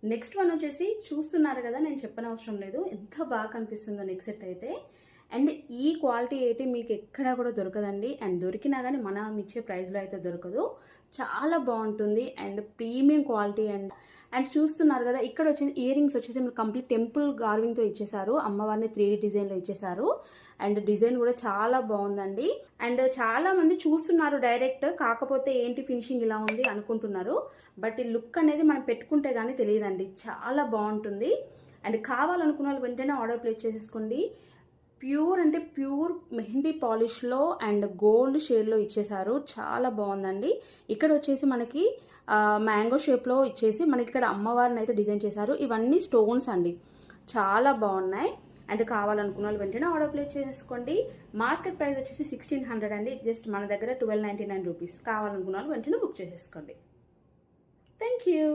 Next one వచ్చేసి చూస్తున్నారు కదా, నేను చెప్పనవసరం లేదు, ఎంత బాగా కనిపిస్తుందో నెక్ సెట్ అయితే. అండ్ ఈ క్వాలిటీ అయితే మీకు ఎక్కడా కూడా దొరకదండి. అండ్ దొరికినా కానీ మనం ఇచ్చే ప్రైస్లో అయితే దొరకదు. చాలా బాగుంటుంది అండ్ ప్రీమియం క్వాలిటీ. అండ్ చూస్తున్నారు కదా, ఇక్కడ వచ్చేసి ఇయర్ రింగ్స్ వచ్చేసి మీరు కంప్లీట్ టెంపుల్ గార్వింగ్తో ఇచ్చేసారు. అమ్మవారిని 3D డిజైన్లో ఇచ్చేసారు. అండ్ డిజైన్ కూడా చాలా బాగుందండి. అండ్ చాలా మంది చూస్తున్నారు డైరెక్ట్, కాకపోతే ఏంటి ఫినిషింగ్ ఇలా ఉంది అనుకుంటున్నారు. బట్ ఈ లుక్ అనేది మనం పెట్టుకుంటే కానీ తెలియదండి, చాలా బాగుంటుంది. అండ్ కావాలనుకున్న వాళ్ళు వెంటనే ఆర్డర్ ప్లేస్ చేసేసుకోండి. ప్యూర్ అంటే ప్యూర్ మెహందీ పాలిష్లో అండ్ గోల్డ్ షేడ్లో ఇచ్చేసారు. చాలా బాగుందండి. ఇక్కడ వచ్చేసి మనకి మ్యాంగో షేప్లో ఇచ్చేసి మనకి ఇక్కడ అమ్మవారిని అయితే డిజైన్ చేశారు. ఇవన్నీ స్టోన్స్ అండి, చాలా బాగున్నాయి. అండ్ కావాలనుకున్న వాళ్ళు వెంటనే ఆర్డర్ ప్లేస్ చేసేసుకోండి. మార్కెట్ ప్రైస్ వచ్చేసి 1600 అండి. జస్ట్ మన దగ్గర 1299 రూపీస్. కావాలనుకున్న వాళ్ళు వెంటనే బుక్ చేసేసుకోండి. Thank you.